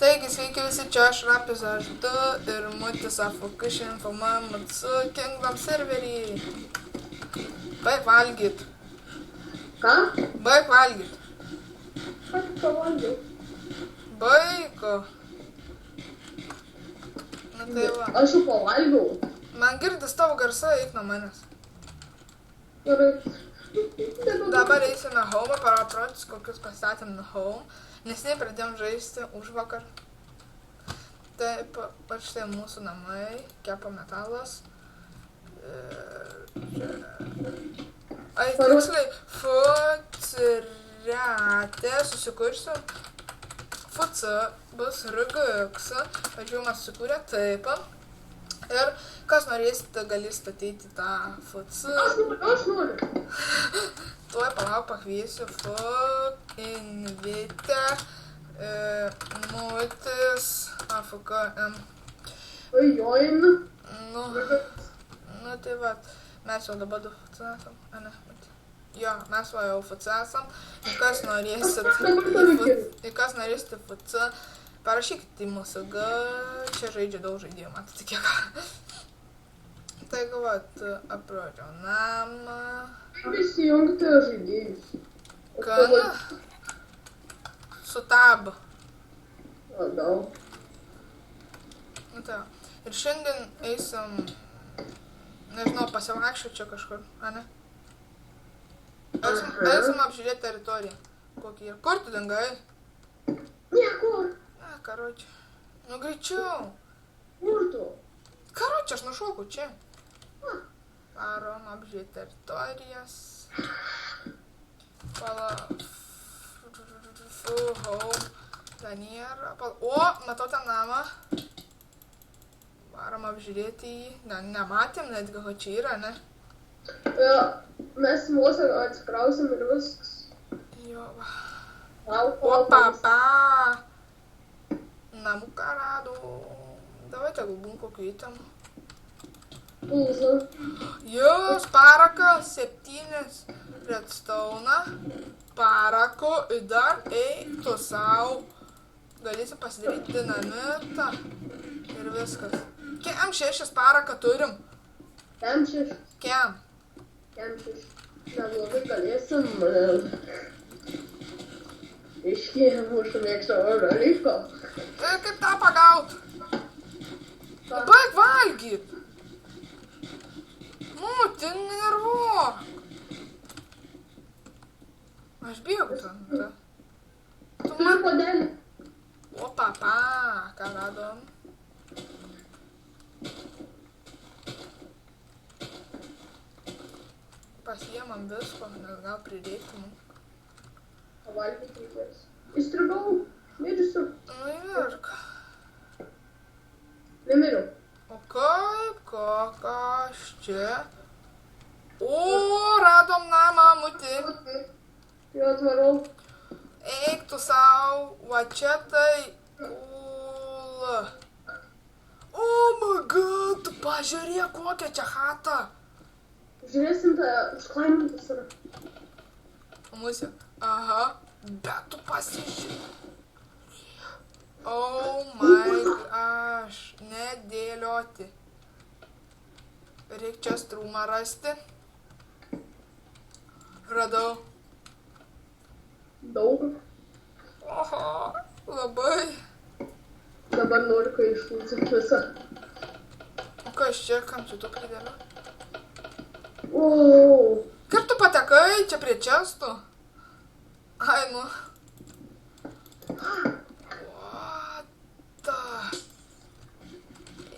Taigi, sveiki visi, čia aš Rapis HD ir Mutis AFK šiandien filmuojam su Kingdom serverį. Baig valgyt. Ką? Baig valgyt. Aš pavalgiau. Baiko. Na tai va. Aš jau pavalgiau. Man girdis tavo garsai, eik nuo manęs. Gerai. Dabar eisime home, parodys kokius pastatėm nuo home. Nesiniai pradėjom žaisti užvakar. Taip, va štai mūsų namai, kepa metalas. Ai, tiksliai, fuciretė susikursiu. FC bus RGX, važiuojimas susikūrė taip. Ir kas norėsite, gali statyti tą FC. Aš noriu. Tuoj palauk, pakviesiu Invite, Mutis, AFKM. Join. Nu tai va, mes jau dabar du FC esam, ne, jo, mes va jau FC esam. Ir kas norėsite FC, parašykite į mūsų G, čia žaidžia daug žaidėjų, matote kiek. Taigi va, aprodžiau namą. Prisijungti žaidėjus. Ką? Su tab. Gal. Nu tai va. Ir šiandien eisim, nežinau, pasivaikščioti čia kažkur, ne? Eisim apžiūrėti teritoriją. Kokį yra. Kur tu dingai? Niekur. Karoči. Nu greičiau. Kur tu? Karoči, aš nušokau čia. Varom apžiūrėti teritorijas. Home. Ten yra. O, matau ten namą. Varom apžiūrėti jį. Nematėm netgi, ko čia yra, ne? Mes vos atsikrausim ir viskas. Jo, va. O, papa. Namuką rado. Davai tegul būm kokiu įtemu. Jūs, paraka, 7 redstone, parako ir dar eik tu sau. Galėsi pasidaryti dinamitą ir viskas. Kem 6 paraka turim? Kem 6. Kem? Kem 6. Neblogai galėsim. Iškėję mūsų mėgstamo dalyko. Kaip tą pagaut? Baig valgyt. Muti, nervuok. Aš bėgu ten. Turiu puodelį. O, papa, ką radom? Pasiemam visko, nes gal prireiktų mums. Pavalgyti reikės. Įstrigau. Mirsiu. Nu, įmirk. Nemiriau. O kaip, kokas čia? O, radom namą, muti. Jo atvarau. Eik tu sau, va čia tai cool. Oh my god, tu pažiūrėk kokią čia chatą. Žiūrėsim tą užklaimintas yra. Musė, aha, bet tu pasižiūrėk. Oh my gosh, nedėlioti. Reik čia strūmą rasti. Radau. Daug. Oho, labai. Dabar noriu, kai išlūcint visą. O kas čia, kam čia tu pridėlio? Wow. Kaip tu patekai čia prie čestų? Ai, nu. What the?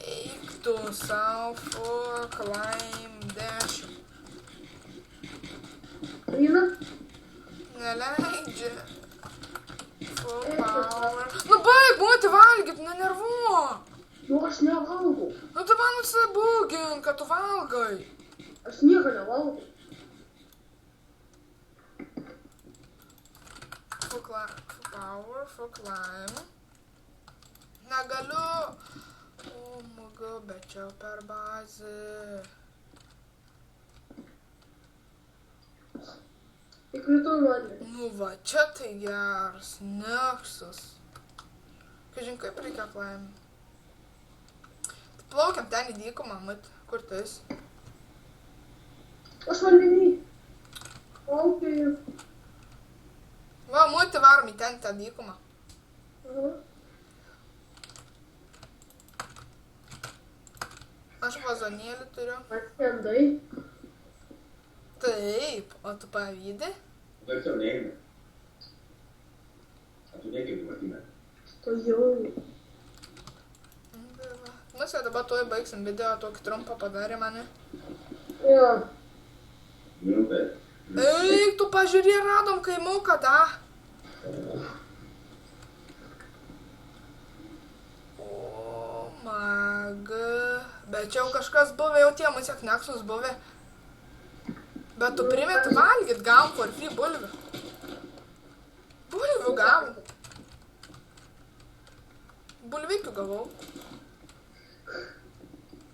Eik tu sau, for climb dash. Eina? Neleidžia. Full power. Nu baig, būti valgyt, nenervuok. Nu, aš nevalgau. Nu tai man nusibūgink, kad tu valgai. Aš nieko nevalgau. Full power, full climb. Negaliu. O, mugu, bet čia per bazę. Įkritau vandenį. Nu va, čia tai geras, neksus. Kažin, kaip reikia klaim. Plaukiam ten į dykumą, mat, kur tu esi? Aš vandenį. Plaukioju. Va, muti varom į ten tą dykumą. Aha. Aš vazonėlį turiu. Atskendai. Taip, o tu pavydė? Questo è un name. A tu neanche tu mattina. Stojau. Mes jau dabar tuoj baigsim video, tokį trumpą padarė mane. Jo. Non per. Eik, tu pažiūrė, radom kaimuką, da. O, maga. Bet čia jau kažkas buvę, jau tie mūsų kneksus buvę. Bet tu primeti valgyt, gavom for free bulvių. Bulvių gavom. Bulvikių gavau.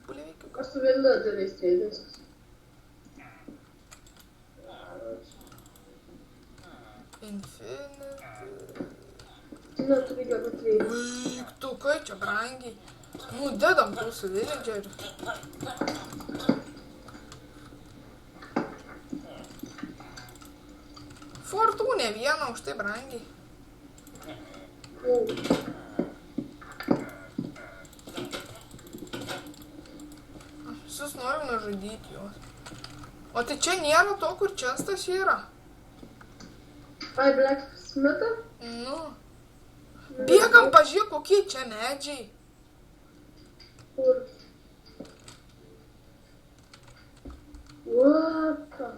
Bulvikių gavau. Aš su viena dėliais trėdės. Infinity. Tu neturi gerų trėdės. Eik, tu kai čia brangiai. Nu, dedam mūsų villagerių. Fortūnė vieną už tai brangiai. O. Aš visus noriu nužudyti juos. O tai čia nėra to, kur čestas yra. Ai, blacksmithą? Nu. Bėgam, pažiūrėk, kokie čia medžiai. Kur? What the?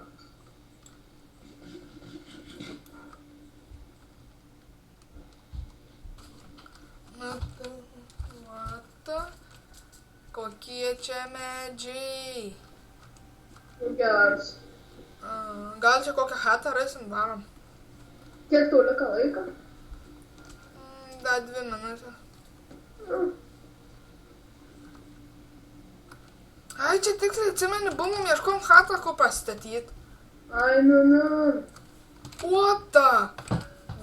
Mata, kokie čia medžiai. Geras. Gal čia kokią chatą rasim, varom. Kiek tau lika laiko? Dar 2 minutės. Ai, čia tiksliai atsimeni, buvom ieškom chatą, ko pastatyt. Ai, nu. Uota!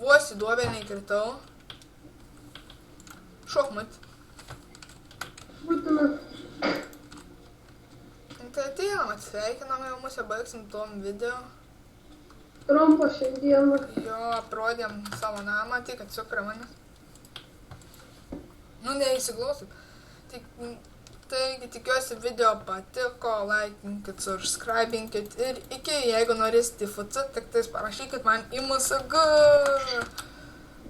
Vos į duobę neįkritau. Šokmat. Būtina. Tai atėjom, atsveikinam, jau mūsų baigsim tom video. Trumpo šiandieną. Jo, aprodėm savo namą, tik atsuk prie manęs. Nu, neįsiklausit. Taigi, tikiuosi video patiko, laikinkit, subscribinkit ir iki, jeigu norėsite FUC, tik tais parašykit man į MSG.